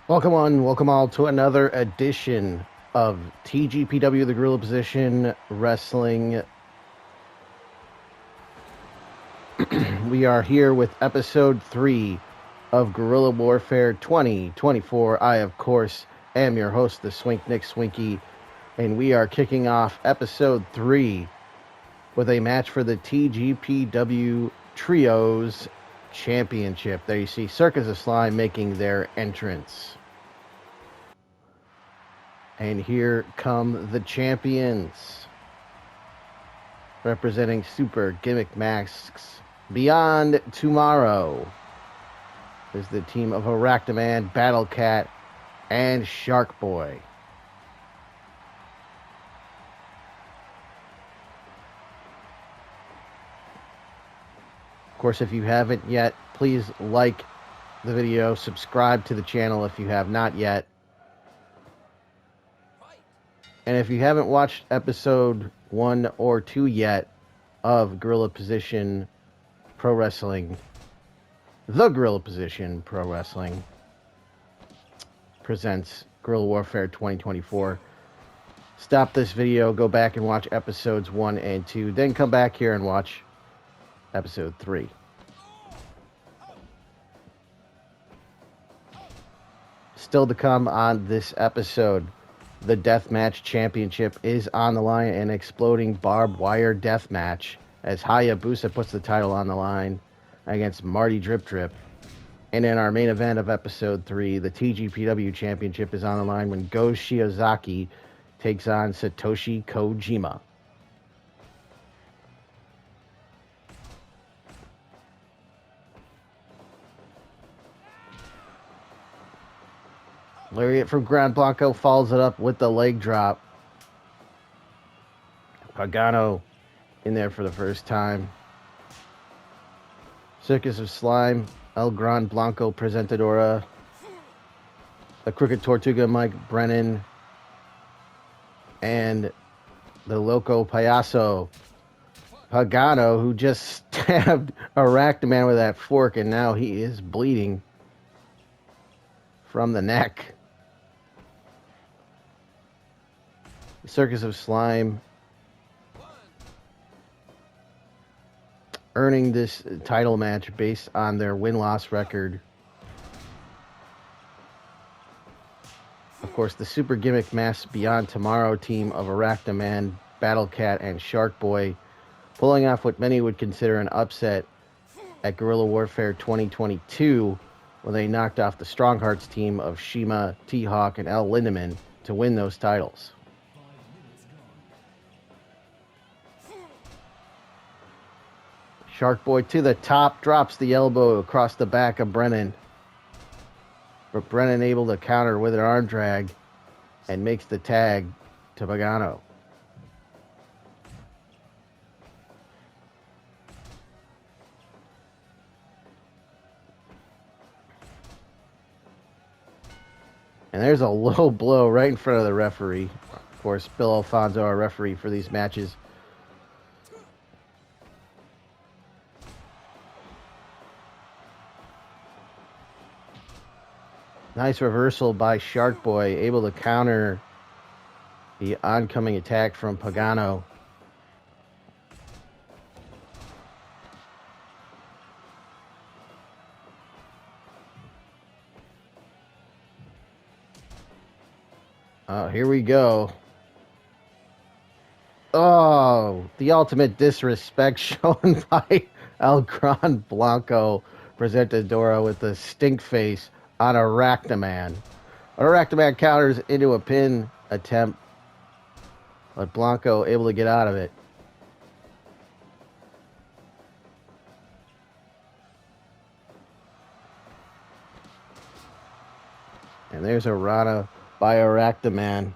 Welcome all to another edition of TGPW, the Guerrilla Position Wrestling. We are here with episode 3 of Guerrilla Warfare 2024. I, of course, am your host, the Swink Nick Swinky, and we are kicking off episode 3 with a match for the TGPW Trios Championship. There you see Circus of Slime making their entrance. And here come the champions. Representing Super Gimmick Masks Beyond Tomorrow is the team of Arachnaman, Battle Cat, and Shark Boy. Of course, if you haven't yet, please like the video, subscribe to the channel if you have not yet. And if you haven't watched episode 1 or 2 yet of Guerrilla Position Pro Wrestling, the Guerrilla Position Pro Wrestling presents Guerrilla Warfare 2024. Stop this video, go back and watch episodes 1 and 2, then come back here and watch episode 3. Still to come on this episode, the Deathmatch Championship is on the line, an exploding barbed wire deathmatch as Hayabusa puts the title on the line against Marty Drip Drip. And in our main event of episode 3, the TGPW Championship is on the line when Shiozaki takes on Satoshi Kojima. Lariat from ground. Blanco follows it up with the leg drop. Pagano in there for the first time. Circus of Slime, El Gran Blanco, Presentadora, the Crooked Tortuga, Mike Brennan, and the Loco Payaso, Pagano, who just stabbed Arachnaman with that fork, and now he is bleeding from the neck. Circus of Slime earning this title match based on their win-loss record. Of course, the Super Gimmick Masks Beyond Tomorrow team of Arachnaman, Battle Cat, and Shark Boy pulling off what many would consider an upset at Guerrilla Warfare 2022 when they knocked off the Strong Hearts team of Shima, T-Hawk, and El Lindemann to win those titles. Shark Boy to the top, drops the elbow across the back of Brennan. But Brennan able to counter with an arm drag and makes the tag to Pagano. And there's a low blow right in front of the referee. Of course, Bill Alfonso, our referee for these matches. Nice reversal by Shark Boy, able to counter the oncoming attack from Pagano. Oh, here we go. Oh, the ultimate disrespect shown by El Gran Blanco Presentadora with the stink face on Arachnaman. Arachnaman counters into a pin attempt, but Blanco able to get out of it. And there's a Rana by Arachnaman.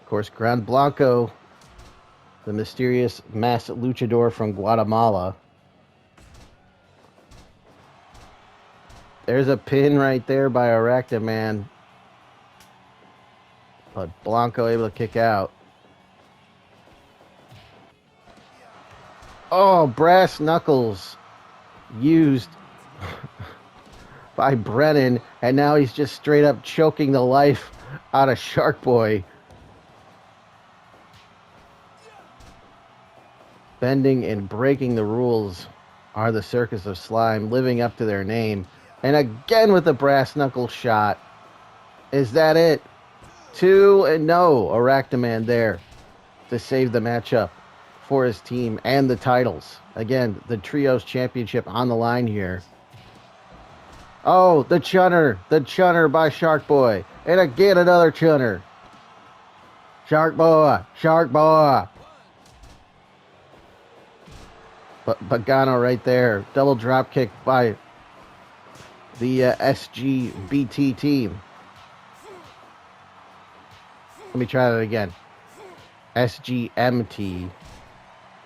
Of course, Gran Blanco, the mysterious masked luchador from Guatemala. There's a pin right there by Arachnaman. But Blanco able to kick out. Oh, brass knuckles used by Brennan, and now he's just straight up choking the life out of Shark Boy. Bending and breaking the rules are the Circus of Slime, living up to their name. And again with the brass knuckle shot. Is that it? 2 and no. Arachnaman there to save the matchup for his team and the titles. Again, the Trios Championship on the line here. Oh, the chunner by Shark Boy. And again, another chunner. Shark Boy. Pagano right there. Double drop kick by the SGBT team. Let me try that again. SGMT.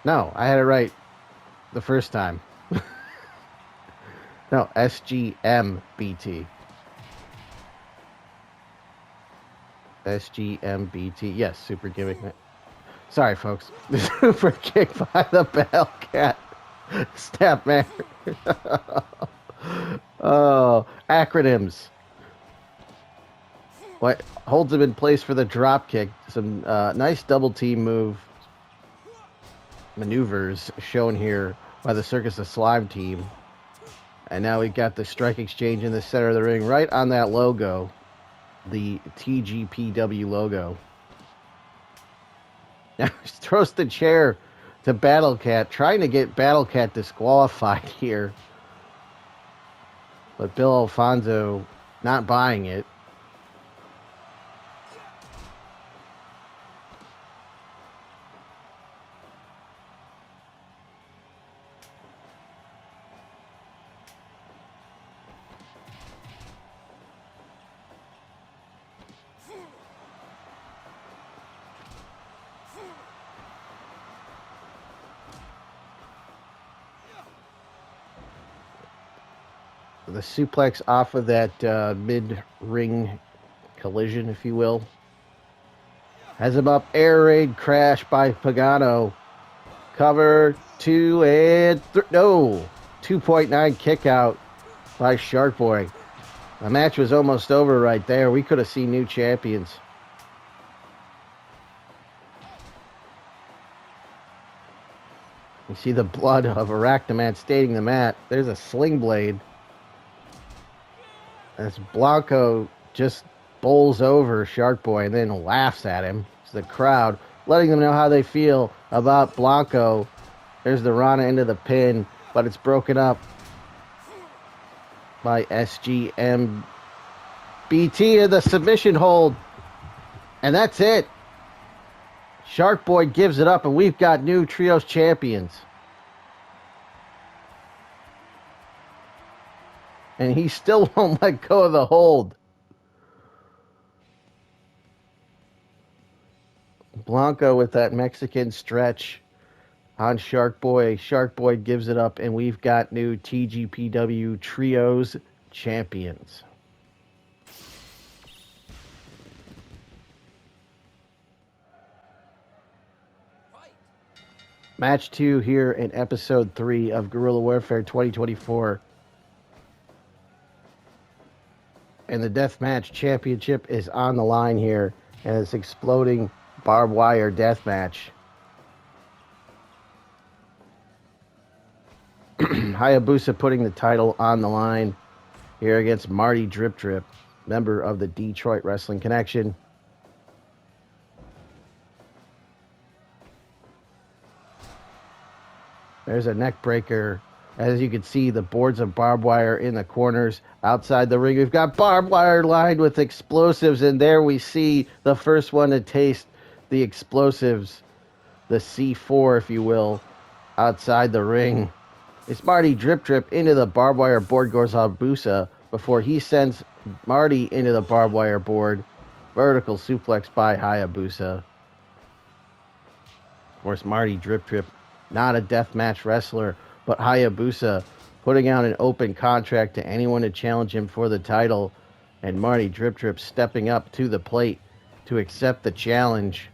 No, I had it right the first time. No, SGMBT. SGMBT. Yes, super gimmick. Sorry, folks. The super kick by the Bellcat. Step man. Oh, acronyms. What holds him in place for the drop kick? Some nice double team maneuvers shown here by the Circus of Slime team. And now we've got the strike exchange in the center of the ring, right on that logo, the TGPW logo. Now he throws the chair to Battlecat, trying to get Battlecat disqualified here. But Bill Alfonso not buying it. The suplex off of that mid-ring collision, if you will. Has him up. Air raid crash by Pagano. Cover 2 and no. 2.9 kick out by Shark Boy. The match was almost over right there. We could have seen new champions. You see the blood of Arachnaman staining the mat. There's a sling blade. As Blanco just bowls over Shark Boy and then laughs at him. It's the crowd letting them know how they feel about Blanco. There's the Rana into the pin, but it's broken up by SGMBT in the submission hold. And that's it. Shark Boy gives it up, and we've got new Trios champions. And he still won't let go of the hold. Blanco with that Mexican stretch on Shark Boy. Shark Boy gives it up, and we've got new TGPW Trios champions. Match 2 here in Episode 3 of Guerrilla Warfare 2024. And the Deathmatch Championship is on the line here. And it's exploding barbed wire deathmatch. Hayabusa putting the title on the line here against Marty Drip Drip, member of the Detroit Wrestling Connection. There's a neck breaker. As you can see, the boards of barbed wire in the corners outside the ring. We've got barbed wire lined with explosives, and there we see the first one to taste the explosives, the C4, if you will, outside the ring. It's Marty Drip Drip into the barbed wire board, goes Hayabusa before he sends Marty into the barbed wire board. Vertical suplex by Hayabusa. Of course, Marty Drip Drip, not a deathmatch wrestler, but Hayabusa putting out an open contract to anyone to challenge him for the title. And Marty Drip Drip stepping up to the plate to accept the challenge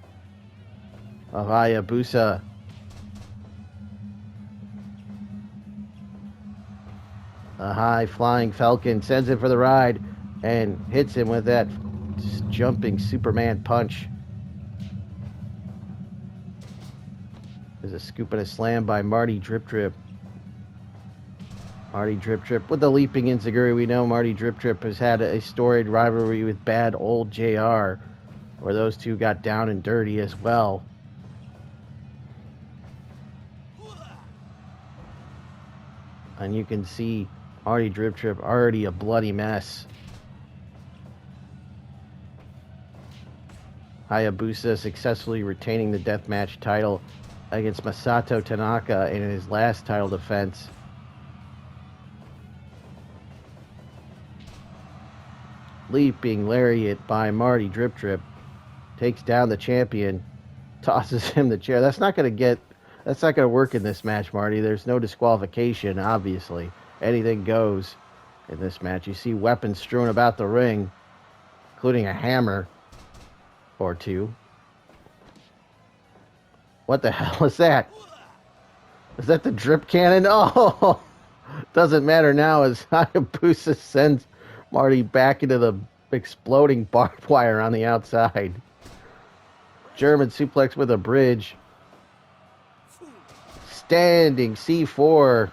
of Hayabusa. A high flying Falcon sends him for the ride and hits him with that jumping Superman punch. There's a scoop and a slam by Marty Drip Drip. Marty Drip Drip with the leaping enziguri. We know Marty Drip Drip has had a storied rivalry with bad old JR, where those two got down and dirty as well. And you can see Marty Drip Drip already a bloody mess. Hayabusa successfully retaining the deathmatch title against Masato Tanaka in his last title defense. Leaping lariat by Marty Drip Drip. Takes down the champion. Tosses him the chair. That's not going to work in this match, Marty. There's no disqualification, obviously. Anything goes in this match. You see weapons strewn about the ring, including a hammer or two. What the hell is that? Is that the drip cannon? Oh, doesn't matter now as Hayabusa sends Marty back into the exploding barbed wire on the outside. German suplex with a bridge. Standing C4.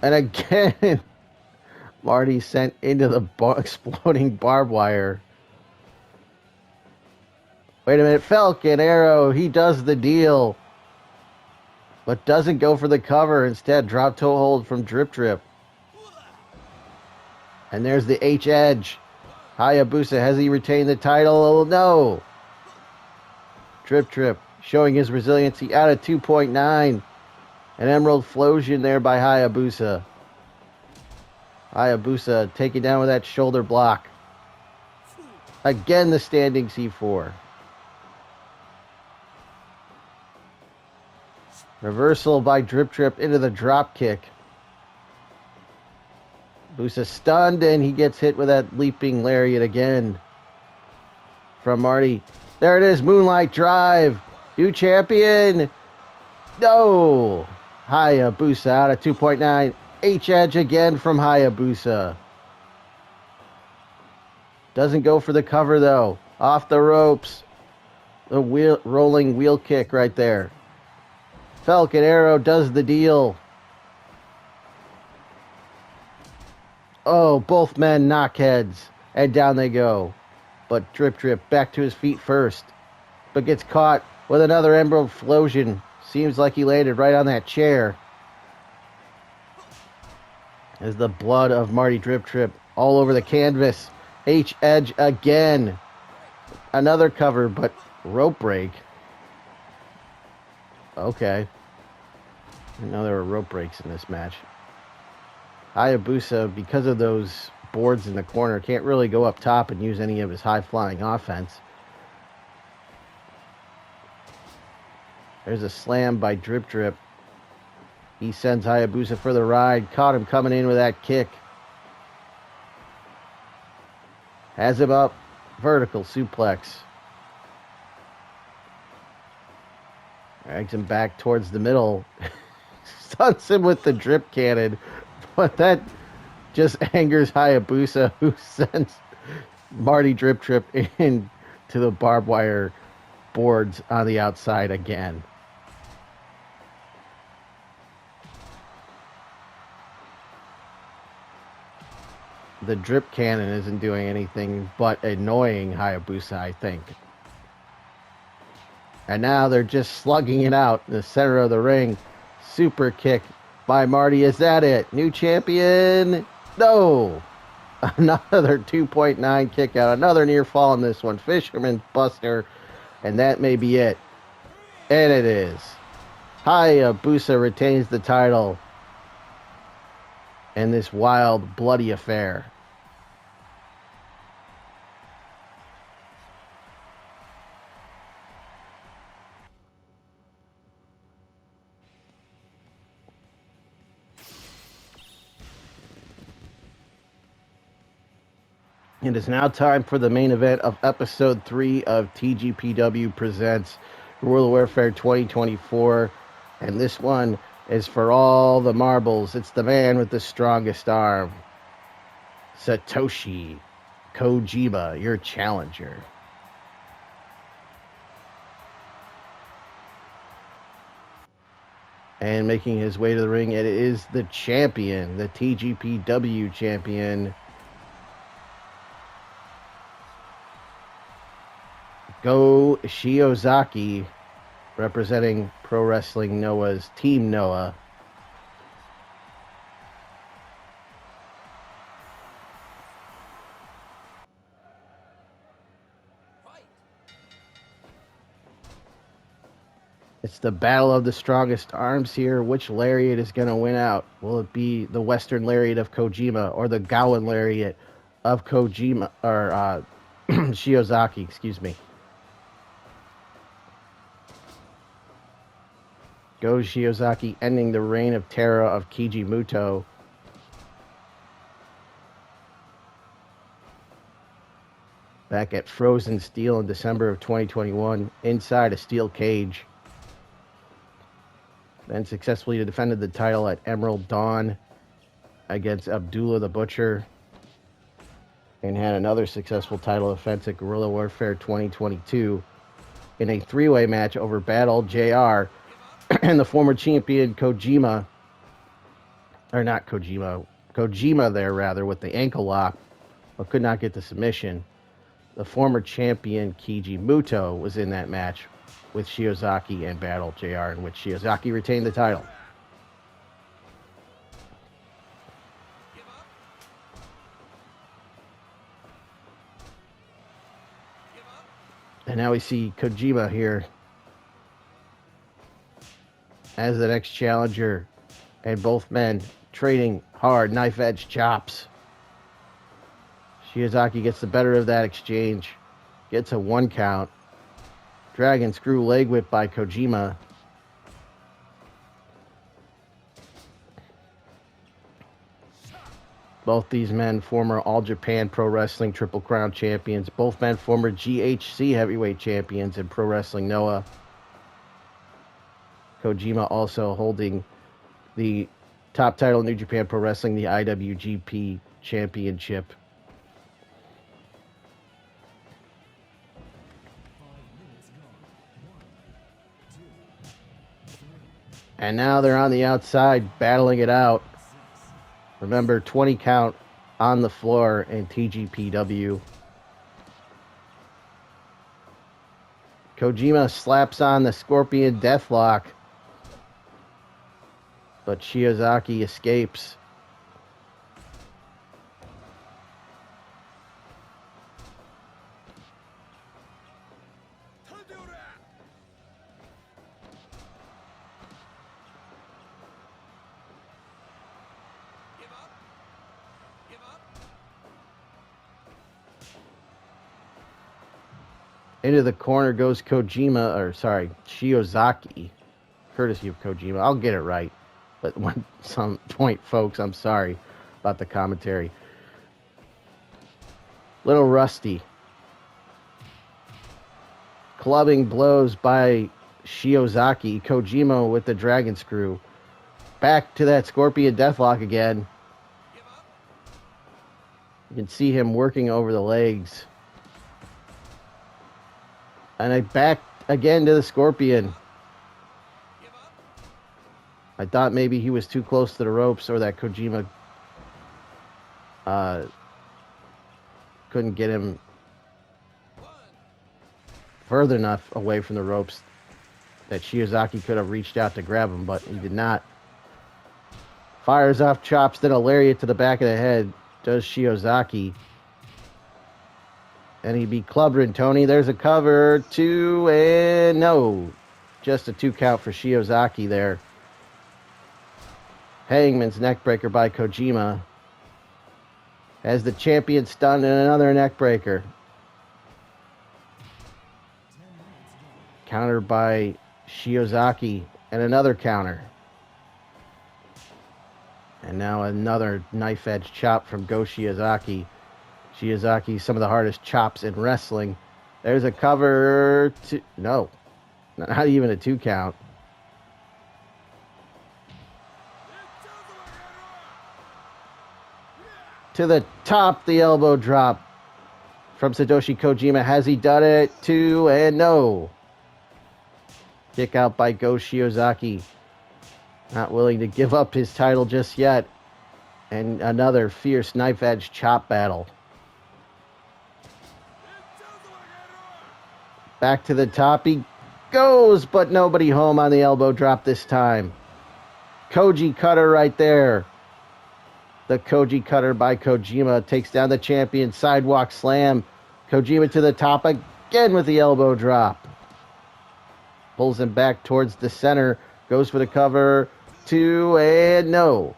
And again, Marty sent into the exploding barbed wire. Wait a minute, Falcon Arrow, he does the deal. But doesn't go for the cover. Instead, drop toe hold from Drip Drip. And there's the H-Edge. Hayabusa, has he retained the title? Oh, no. Drip Drip showing his resiliency out of 2.9. An Emerald Flosion there by Hayabusa. Hayabusa taken down with that shoulder block. Again, the standing C4. Reversal by Drip Drip into the drop kick. Busa stunned, and he gets hit with that leaping lariat again. From Marty. There it is, Moonlight Drive. New champion. No. Hayabusa out of 2.9. H-Edge again from Hayabusa. Doesn't go for the cover, though. Off the ropes. The rolling wheel kick right there. Falcon Arrow does the deal. Oh, both men knock heads. And down they go. But Drip Drip back to his feet first. But gets caught with another Emerald Flosion. Seems like he landed right on that chair. As the blood of Marty Drip Drip all over the canvas. H-Edge again. Another cover, but rope break. Okay. I didn't know there were rope breaks in this match. Hayabusa, because of those boards in the corner, can't really go up top and use any of his high-flying offense. There's a slam by Drip Drip. He sends Hayabusa for the ride. Caught him coming in with that kick. Has him up. Vertical suplex. Drags him back towards the middle. Stuns him with the drip cannon. But that just angers Hayabusa, who sends Marty Drip Drip into the barbed wire boards on the outside again. The drip cannon isn't doing anything but annoying Hayabusa, I think. And now they're just slugging it out in the center of the ring. Super kick by Marty. Is that it? New champion? No. Another 2.9 kick out. Another near fall in this one. Fisherman's Buster. And that may be it. And it is. Hayabusa retains the title in this wild, bloody affair. It is now time for the main event of Episode 3 of TGPW Presents Guerrilla Warfare 2024. And this one is for all the marbles. It's the man with the strongest arm, Satoshi Kojima, your challenger. And making his way to the ring, it is the champion, the TGPW champion, Go Shiozaki, representing Pro Wrestling Noah's Team Noah. It's the battle of the strongest arms here. Which lariat is going to win out? Will it be the Western lariat of Kojima or the Gowan lariat of Kojima or Shiozaki? Excuse me. Go Shiozaki, ending the reign of terror of Keiji Muto. Back at Frozen Steel in December of 2021, inside a steel cage. Then successfully defended the title at Emerald Dawn against Abdullah the Butcher. And had another successful title defense at Guerrilla Warfare 2022 in a three-way match over Battle JR and the former champion Kojima. Or not Kojima. Kojima there, rather, with the ankle lock, but could not get the submission. The former champion Keiji Muto was in that match with Shiozaki and Battle JR, in which Shiozaki retained the title. And now we see Kojima here as the next challenger, and both men trading hard knife-edge chops. Shiozaki gets the better of that exchange, gets a 1 count. Dragon screw leg whip by Kojima. Both these men, former All Japan Pro Wrestling Triple Crown champions. Both men, former GHC heavyweight champions in Pro Wrestling Noah. Kojima also holding the top title in New Japan Pro Wrestling, the IWGP Championship. And now they're on the outside, battling it out. Remember, 20 count on the floor in TGPW. Kojima slaps on the Scorpion Deathlock, but Shiozaki escapes. Into the corner goes Shiozaki, courtesy of Kojima. I'll get it right, but at some point, folks, I'm sorry about the commentary. Little rusty. Clubbing blows by Shiozaki. Kojima with the dragon screw. Back to that Scorpion Deathlock again. You can see him working over the legs. And I back again to the Scorpion. I thought maybe he was too close to the ropes, or that Kojima couldn't get him further enough away from the ropes that Shiozaki could have reached out to grab him, but he did not. Fires off chops, then a lariat to the back of the head, does Shiozaki. And he'd be clubbering Tony. There's a cover, 2, and no. Just a 2 count for Shiozaki there. Hangman's neckbreaker by Kojima. As the champion stunned, and another neckbreaker. Countered by Shiozaki, and another counter. And now another knife-edge chop from Go Shiozaki. Shiozaki, some of the hardest chops in wrestling. There's a cover. No, not even a 2 count. to the top, the elbow drop from Satoshi Kojima. Has he done it? 2 and no. Kick out by Go Shiozaki. Not willing to give up his title just yet. And another fierce knife edge chop battle. Back to the top he goes, but nobody home on the elbow drop this time. Koji cutter right there. The Koji cutter by Kojima takes down the champion. Sidewalk slam. Kojima to the top again with the elbow drop. Pulls him back towards the center. Goes for the cover. 2 and no.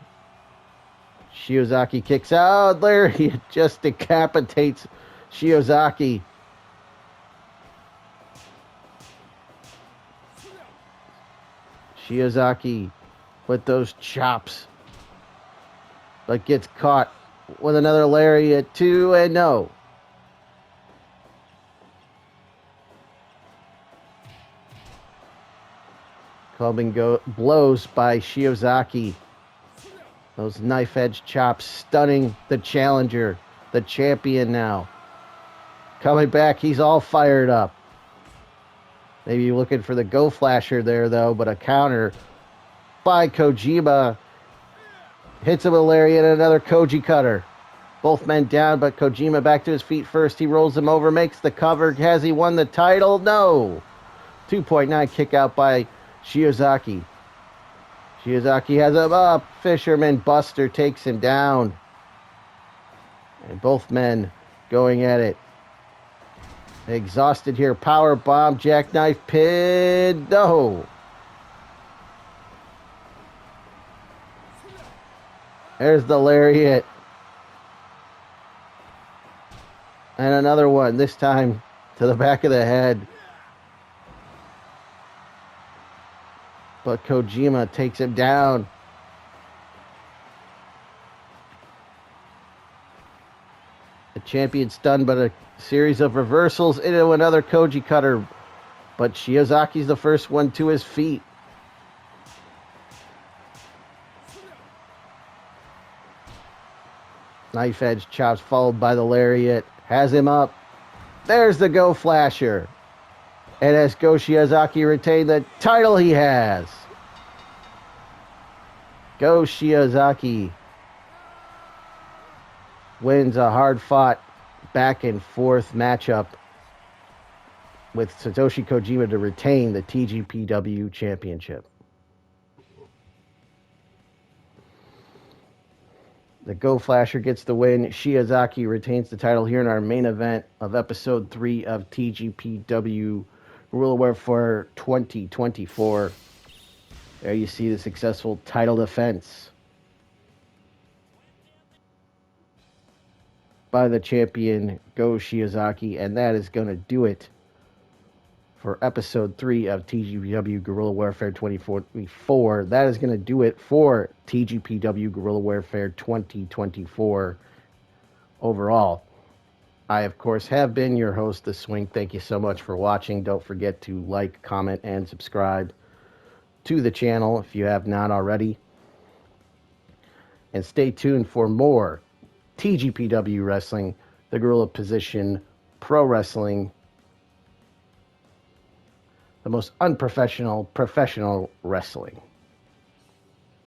Shiozaki kicks out. Lariat just decapitates Shiozaki. Shiozaki with those chops, but gets caught with another lariat. 2 and no. Clubbing blows by Shiozaki. Those knife edge chops stunning the challenger, the champion now. Coming back, he's all fired up. Maybe looking for the go flasher there, though, but a counter by Kojima. Hits him with a lariat and another Koji cutter. Both men down, but Kojima back to his feet first. He rolls him over, makes the cover. Has he won the title? No. 2.9 kick out by Shiozaki. Shiozaki has him up. Fisherman Buster takes him down. And both men going at it. Exhausted here. Power bomb, jackknife pin. No. There's the lariat. And another one, this time to the back of the head. But Kojima takes him down. The champion stunned, but a series of reversals into another Koji cutter. But Shiozaki's the first one to his feet. Knife edge chops followed by the lariat. Has him up. There's the Go Flasher. And as Go Shiozaki retained the title he has. Go Shiozaki wins a hard-fought back and forth matchup with Satoshi Kojima to retain the TGPW Championship. The Go Flasher gets the win. Shiozaki retains the title here in our main event of Episode 3 of TGPW Guerrilla Warfare 2024. There you see the successful title defense by the champion Go Shiozaki, and that is going to do it for Episode 3 of TGPW Guerrilla Warfare 2024. That is going to do it for TGPW Guerrilla Warfare 2024 overall. I, of course, have been your host, The Swing. Thank you so much for watching. Don't forget to like, comment, and subscribe to the channel if you have not already. And stay tuned for more TGPW Wrestling, the Guerrilla Position Pro Wrestling, the most unprofessional, professional wrestling.